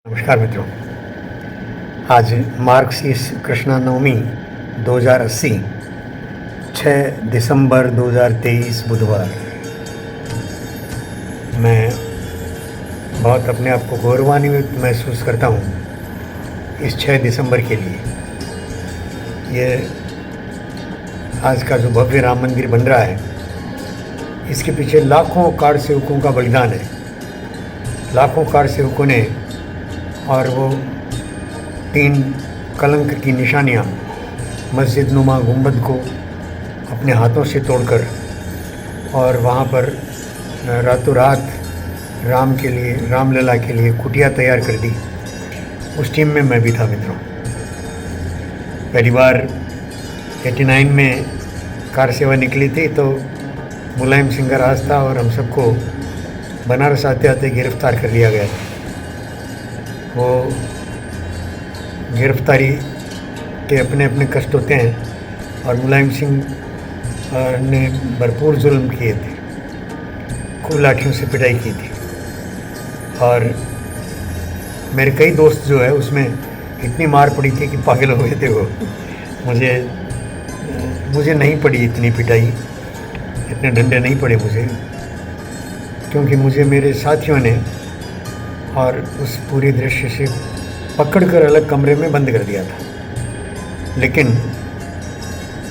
नमस्कार मित्रों। आज मार्क्सिस कृष्णा नवमी 2080, 6 दिसंबर 2023 बुधवार। मैं बहुत अपने आप को गौरवान्वित महसूस करता हूँ इस 6 दिसंबर के लिए। ये आज का जो भव्य राम मंदिर बन रहा है, इसके पीछे लाखों कार सेवकों का बलिदान है। लाखों कार सेवकों ने, और वो 3 कलंक की निशानियाँ मस्जिद नुमा गुंबद को अपने हाथों से तोड़कर और वहाँ पर रातों रात राम के लिए, रामलला के लिए कुटिया तैयार कर दी। उस टीम में मैं भी था मित्रों। पहली बार 89 में कार सेवा निकली थी तो मुलायम सिंह का राज था और हम सबको बनारस आते आते गिरफ्तार कर लिया गया था। वो गिरफ्तारी के अपने अपने कष्ट होते हैं और मुलायम सिंह ने भरपूर जुल्म किए थे, खूब लाठियों से पिटाई की थी। और मेरे कई दोस्त जो है उसमें इतनी मार पड़ी थी कि पागल हो गए थे वो। मुझे नहीं पड़ी इतनी पिटाई, इतने डंडे नहीं पड़े मुझे, क्योंकि मुझे मेरे साथियों ने और उस पूरे दृश्य से पकड़कर अलग कमरे में बंद कर दिया था। लेकिन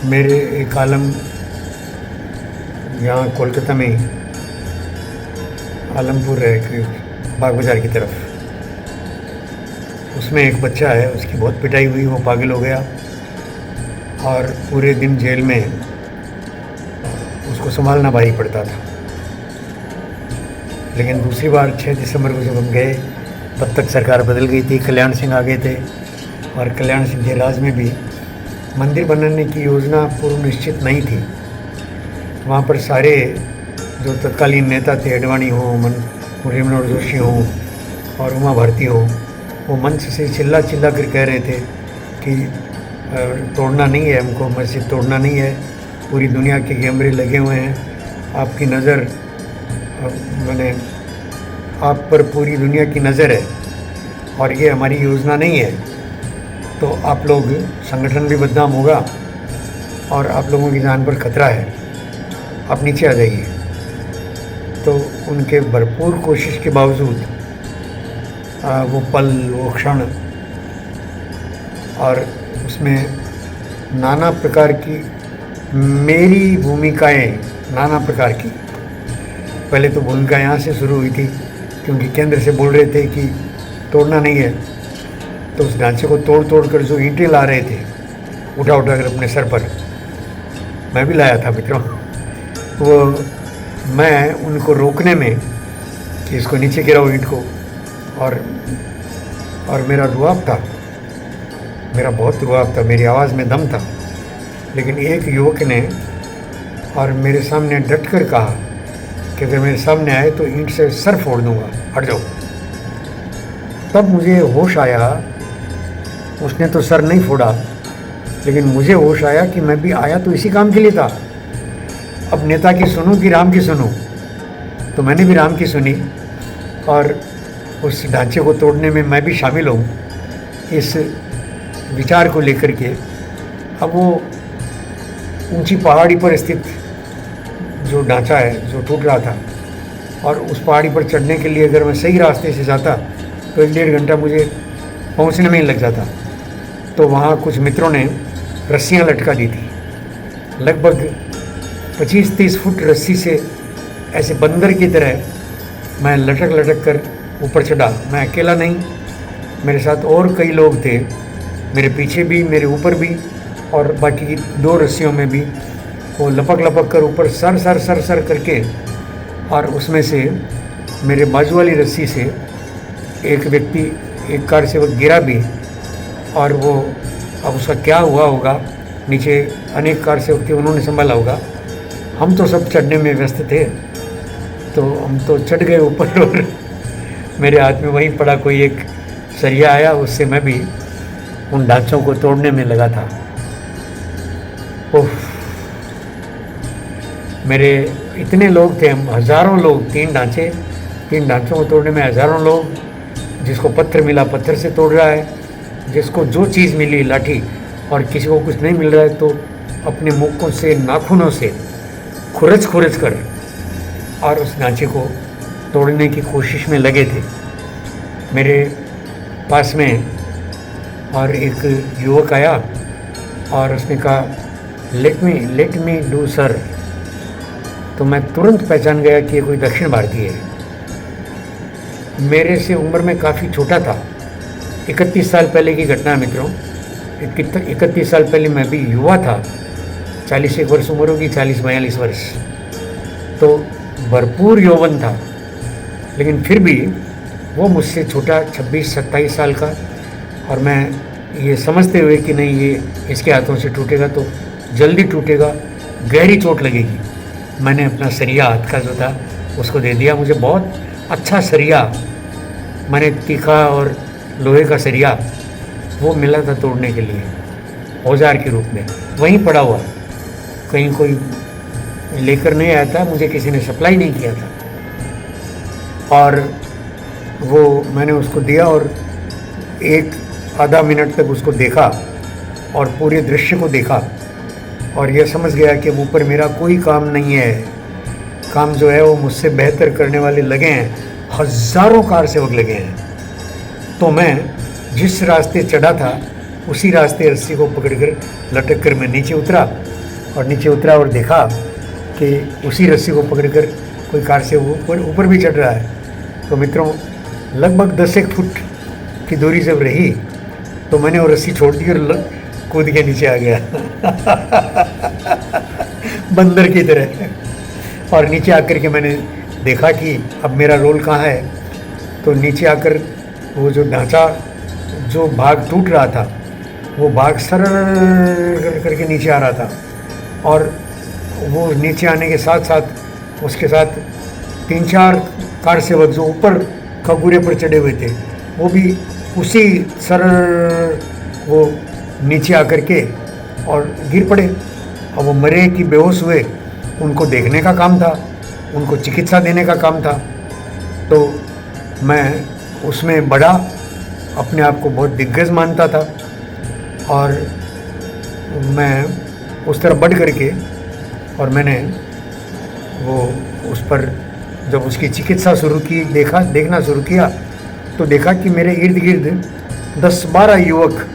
मेरे एक आलम यहाँ कोलकाता में आलमपुर है, बाग बाज़ार की तरफ, उसमें एक बच्चा है, उसकी बहुत पिटाई हुई, वो पागल हो गया और पूरे दिन जेल में उसको संभालना भारी पड़ता था। लेकिन दूसरी बार 6 दिसंबर को जब हम गए, तब तक सरकार बदल गई थी, कल्याण सिंह आ गए थे और कल्याण सिंह के राज में भी मंदिर बनाने की योजना पूर्व निश्चित नहीं थी। वहाँ पर सारे जो तत्कालीन नेता थे, अडवाणी हो, मुरली मनोहर जोशी हो और उमा भारती हो, वो मंच से चिल्ला चिल्ला कर कह रहे थे कि तोड़ना नहीं है, हमको मस्जिद तोड़ना नहीं है, पूरी दुनिया के कैमरे लगे हुए हैं, आपकी नज़र मैंने आप पर पूरी दुनिया की नज़र है और ये हमारी योजना नहीं है, तो आप लोग, संगठन भी बदनाम होगा और आप लोगों की जान पर खतरा है, आप नीचे आ जाइए। तो उनके भरपूर कोशिश के बावजूद वो पल, वो क्षण, और उसमें नाना प्रकार की मेरी भूमिकाएं, नाना प्रकार की। पहले तो भूमिका यहाँ से शुरू हुई थी, क्योंकि केंद्र से बोल रहे थे कि तोड़ना नहीं है, तो उस ढांचे को तोड़ तोड़ कर जो ईंटें ला रहे थे उठा उठा कर अपने सर पर, मैं भी लाया था मित्रों। वो मैं उनको रोकने में कि इसको नीचे गिराओ ईंट को, और मेरा रुआब था, मेरा बहुत रुआब था, मेरी आवाज़ में दम था। लेकिन एक युवक ने और मेरे सामने डट कर कहा कि अगर मेरे सामने आए तो ईंट से सर फोड़ दूंगा, हट जाओ। तब मुझे होश आया, उसने तो सर नहीं फोड़ा, लेकिन मुझे होश आया कि मैं भी आया तो इसी काम के लिए था। अब नेता की सुनूं कि राम की सुनूं, तो मैंने भी राम की सुनी और उस ढांचे को तोड़ने में मैं भी शामिल हूँ, इस विचार को लेकर के। अब वो ऊंची पहाड़ी पर स्थित जो ढांचा है, जो टूट रहा था, और उस पहाड़ी पर चढ़ने के लिए अगर मैं सही रास्ते से जाता तो 1-1.5 घंटा मुझे पहुंचने में ही लग जाता। तो वहाँ कुछ मित्रों ने रस्सियाँ लटका दी थी, लगभग 25-30 फुट रस्सी से ऐसे बंदर की तरह मैं लटक लटक कर ऊपर चढ़ा। मैं अकेला नहीं, मेरे साथ और कई लोग थे, मेरे पीछे भी, मेरे ऊपर भी, और बाकी की 2 रस्सियों में भी। वो लपक लपक कर ऊपर सर सर सर सर करके, और उसमें से मेरे बाजू वाली रस्सी से एक व्यक्ति, एक कार सेवक गिरा भी, और वो, अब उसका क्या हुआ होगा, नीचे अनेक कार सेवक थे, उन्होंने संभाला होगा। हम तो सब चढ़ने में व्यस्त थे, तो हम तो चढ़ गए ऊपर, और मेरे हाथ में वहीं पड़ा कोई एक सरिया आया, उससे मैं भी उन ढांचों को तोड़ने में लगा था। ओह, मेरे इतने लोग थे, हम हज़ारों लोग, 3 ढांचों को तोड़ने में हज़ारों लोग, जिसको पत्थर मिला पत्थर से तोड़ रहा है, जिसको जो चीज़ मिली लाठी, और किसी को कुछ नहीं मिल रहा है तो अपने मुक्कों से नाखूनों से खुरच खुरच कर और उस ढांचे को तोड़ने की कोशिश में लगे थे। मेरे पास में और एक युवक आया और उसने कहा लेट मी डू सर। तो मैं तुरंत पहचान गया कि ये कोई दक्षिण भारतीय है। मेरे से उम्र में काफ़ी छोटा था। 31 साल पहले की घटना है मित्रों। 31 साल पहले मैं भी युवा था, 41 वर्ष उम्र होगी, 40-42 वर्ष, तो भरपूर यौवन था। लेकिन फिर भी वो मुझसे छोटा, 26-27 साल का, और मैं ये समझते हुए कि नहीं ये इसके हाथों से टूटेगा तो जल्दी टूटेगा, गहरी चोट लगेगी, मैंने अपना सरिया हाथ का जो था उसको दे दिया। मुझे बहुत अच्छा सरिया, मैंने तीखा और लोहे का सरिया वो मिला था तोड़ने के लिए, औजार के रूप में, वहीं पड़ा हुआ, कहीं कोई लेकर नहीं आया था, मुझे किसी ने सप्लाई नहीं किया था। और वो मैंने उसको दिया और एक आधा मिनट तक उसको देखा और पूरे दृश्य को देखा और यह समझ गया कि ऊपर मेरा कोई काम नहीं है। काम जो है वो मुझसे बेहतर करने वाले लगे हैं, हज़ारों कार सेवक लगे हैं। तो मैं जिस रास्ते चढ़ा था उसी रास्ते रस्सी को पकड़कर लटक कर मैं नीचे उतरा और देखा कि उसी रस्सी को पकड़कर कोई कार से ऊपर भी चढ़ रहा है। तो मित्रों, लगभग 10 फुट की दूरी जब रही तो मैंने वो रस्सी छोड़ दी और कूद के नीचे आ गया बंदर की तरह। और नीचे आकर के मैंने देखा कि अब मेरा रोल कहाँ है। तो नीचे आकर वो जो ढांचा, जो भाग टूट रहा था, वो भाग सरल करके नीचे आ रहा था और वो नीचे आने के साथ साथ उसके साथ 3-4 कार सेवक जो ऊपर खगूरे पर चढ़े हुए थे वो भी उसी सरल वो नीचे आकर के और गिर पड़े। अब वो मरे कि बेहोश हुए, उनको देखने का काम था, उनको चिकित्सा देने का काम था। तो मैं उसमें बड़ा अपने आप को बहुत दिग्गज मानता था और मैं उस तरह बढ़ करके और मैंने वो उस पर जब उसकी चिकित्सा शुरू की, देखना शुरू किया तो देखा कि मेरे इर्द गिर्द 10-12 युवक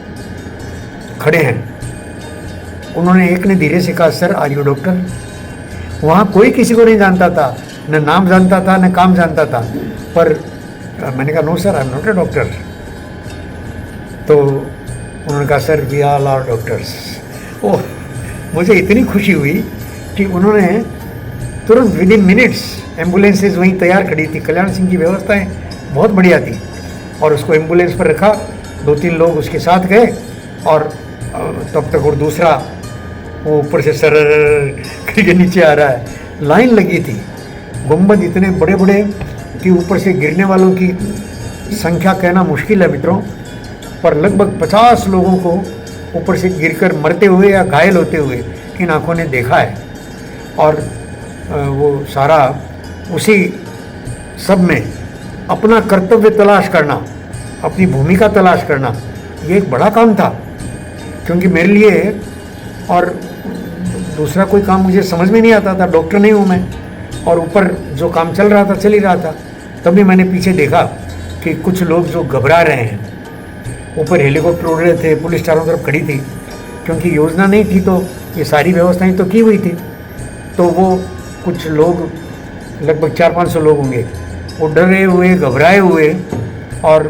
खड़े हैं। उन्होंने एक ने धीरे से कहा, सर आर यू डॉक्टर? वहाँ कोई किसी को नहीं जानता था, न नाम जानता था न काम जानता था, पर मैंने कहा no sir I am not a doctor. तो उन्होंने कहा sir we all are doctors. Oh, मुझे इतनी खुशी हुई कि उन्होंने तुरंत विदिन मिनट्स एम्बुलेंसेज वहीं तैयार खड़ी थी। कल्याण सिंह की व्यवस्थाएं बहुत बढ़िया थी और उसको एम्बुलेंस पर रखा, 2-3 लोग उसके साथ गए और तब तक और दूसरा वो ऊपर से सर करके नीचे आ रहा है। लाइन लगी थी, गुंबद इतने बड़े बड़े कि ऊपर से गिरने वालों की संख्या कहना मुश्किल है मित्रों, पर लगभग 50 लोगों को ऊपर से गिरकर मरते हुए या घायल होते हुए इन आँखों ने देखा है। और वो सारा उसी सब में अपना कर्तव्य तलाश करना, अपनी भूमिका तलाश करना, ये एक बड़ा काम था। क्योंकि मेरे लिए और दूसरा कोई काम मुझे समझ में नहीं आता था, डॉक्टर नहीं हूँ मैं, और ऊपर जो काम चल रहा था चल ही रहा था। तभी मैंने पीछे देखा कि कुछ लोग जो घबरा रहे हैं, ऊपर हेलीकॉप्टर उड़ रहे थे, पुलिस चारों तरफ खड़ी थी, क्योंकि योजना नहीं थी तो ये सारी व्यवस्थाएं तो की हुई थी। तो वो कुछ लोग, लगभग 400-500 लोग होंगे, वो डरे हुए, घबराए हुए और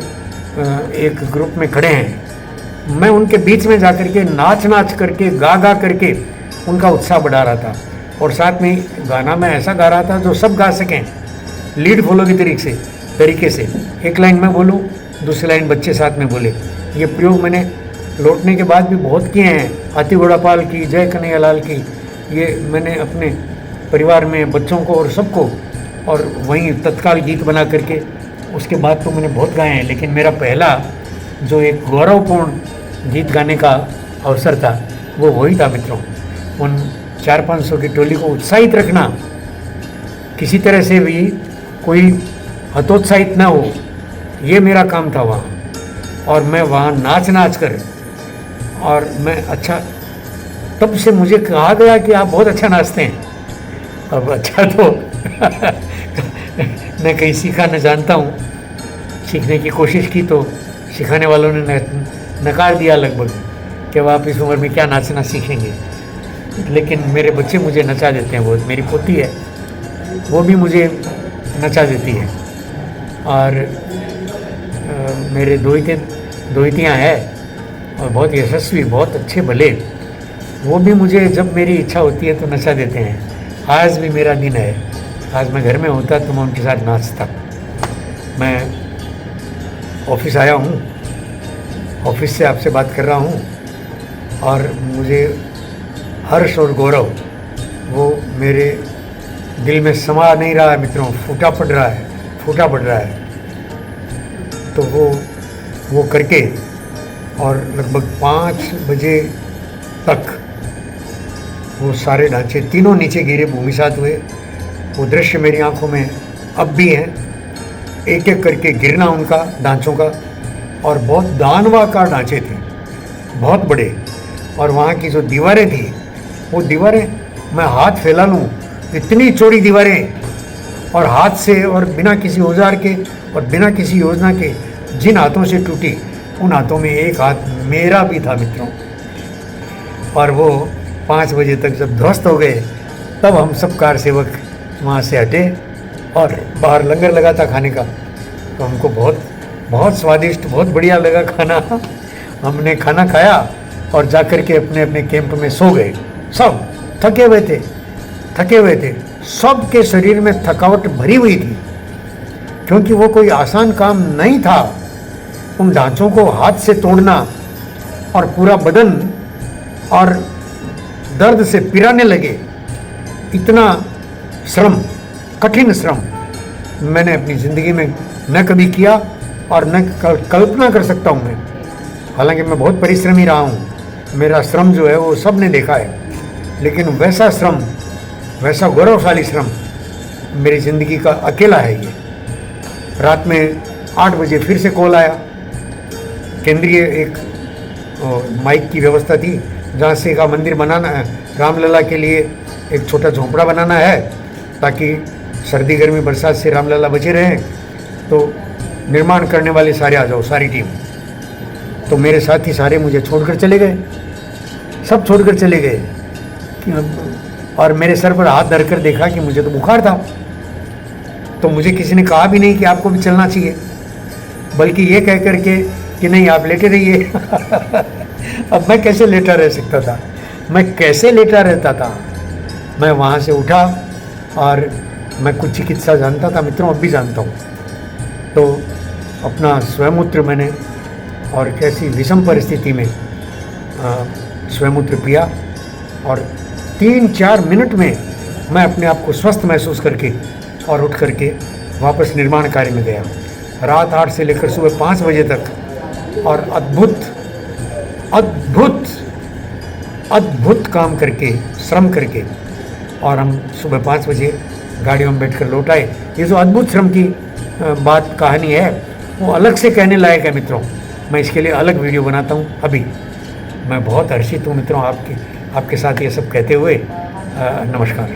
एक ग्रुप में खड़े हैं। मैं उनके बीच में जाकर के नाच करके, गा करके उनका उत्साह बढ़ा रहा था और साथ में गाना मैं ऐसा गा रहा था जो सब गा सकें, लीड फॉलो की तरीके से। एक लाइन मैं बोलूँ, दूसरी लाइन बच्चे साथ में बोले। ये प्रयोग मैंने लौटने के बाद भी बहुत किए हैं। हाथी घोड़ा पाल की, जय कन्हैया लाल की, ये मैंने अपने परिवार में बच्चों को और सबको, और वहीं तत्काल गीत बना करके उसके बाद तो मैंने बहुत गाए हैं। लेकिन मेरा पहला जो एक गौरवपूर्ण गीत गाने का अवसर था वो वही था मित्रों। उन 400-500 की टोली को उत्साहित रखना, किसी तरह से भी कोई हतोत्साहित ना हो, ये मेरा काम था वहाँ। और मैं वहाँ नाच नाच कर, और मैं अच्छा, तब से मुझे कहा गया कि आप बहुत अच्छा नाचते हैं। अब अच्छा तो मैं कहीं सीखा न जानता हूँ, सीखने की कोशिश की तो सिखाने वालों ने नकार दिया लगभग कि अब आप इस उम्र में क्या नाचना सीखेंगे। लेकिन मेरे बच्चे मुझे नचा देते हैं बहुत। मेरी पोती है, वो भी मुझे नचा देती है। और मेरे दोहितियाँ हैं और बहुत यशस्वी, बहुत अच्छे भले, वो भी मुझे जब मेरी इच्छा होती है तो नचा देते हैं। आज भी मेरा दिन है, आज मैं घर में होता तो मैं उनके साथ नाचता। मैं ऑफिस आया हूँ, ऑफिस से आपसे बात कर रहा हूँ, और मुझे हर्ष और गौरव वो मेरे दिल में समा नहीं रहा है मित्रों, फूटा पड़ रहा है। तो वो करके, और लगभग 5 बजे तक वो सारे ढांचे तीनों नीचे गिरे, भूमिसात हुए। वो दृश्य मेरी आंखों में अब भी हैं, एक एक करके गिरना उनका ढांचों का। और बहुत दानवाकार ढांचे थे, बहुत बड़े। और वहाँ की जो दीवारें थी, वो दीवारें मैं हाथ फैला लूँ इतनी चौड़ी दीवारें, और हाथ से और बिना किसी औजार के और बिना किसी योजना के जिन हाथों से टूटी, उन हाथों में एक हाथ मेरा भी था मित्रों। और वो 5 बजे तक जब ध्वस्त हो गए, तब हम सब कार सेवक वहाँ से हटे और बाहर लंगर लगा था खाने का। तो हमको बहुत स्वादिष्ट, बहुत बढ़िया लगा खाना। हमने खाना खाया और जा कर के अपने अपने कैंप में सो गए। सब थके हुए थे, सबके शरीर में थकावट भरी हुई थी, क्योंकि वो कोई आसान काम नहीं था। उन ढांचों को हाथ से तोड़ना और पूरा बदन और दर्द से पिराने लगे, इतना श्रम, कठिन श्रम मैंने अपनी ज़िंदगी में न कभी किया और न कल्पना कर सकता हूँ मैं। हालांकि मैं बहुत परिश्रमी रहा हूँ, मेरा श्रम जो है वो सब ने देखा है, लेकिन वैसा श्रम, वैसा गौरवशाली श्रम मेरी ज़िंदगी का अकेला है ये। रात में 8 बजे फिर से कॉल आया। केंद्रीय एक माइक की व्यवस्था थी, जहाँ से का मंदिर बनाना है, रामलला के लिए एक छोटा झोंपड़ा बनाना है, ताकि सर्दी गर्मी बरसात से रामलला बचे रहें। तो निर्माण करने वाले सारे आ जाओ, सारी टीम। तो मेरे साथी सारे मुझे छोड़कर चले गए, सब छोड़कर चले गए। और मेरे सर पर हाथ धरकर देखा कि मुझे तो बुखार था। तो मुझे किसी ने कहा भी नहीं कि आपको भी चलना चाहिए, बल्कि ये कह करके कि नहीं आप लेटे रहिए। अब मैं कैसे लेटा रह सकता था, मैं कैसे लेटा रहता था। मैं वहाँ से उठा और मैं कुछ चिकित्सा जानता था मित्रों, अब भी जानता हूँ। तो अपना स्वयंमूत्र मैंने, और कैसी विषम परिस्थिति में स्वयंमूत्र पिया, और 3-4 मिनट में मैं अपने आप को स्वस्थ महसूस करके और उठ करके वापस निर्माण कार्य में गया। रात 8 से लेकर सुबह 5 बजे तक, और अद्भुत काम करके, श्रम करके, और हम सुबह 5 बजे गाड़ियों में बैठकर लौट आए। ये जो अद्भुत श्रम की बात, कहानी है, वो अलग से कहने लायक है मित्रों। मैं इसके लिए अलग वीडियो बनाता हूँ। अभी मैं बहुत हर्षित हूँ मित्रों आपके साथ ये सब कहते हुए। नमस्कार।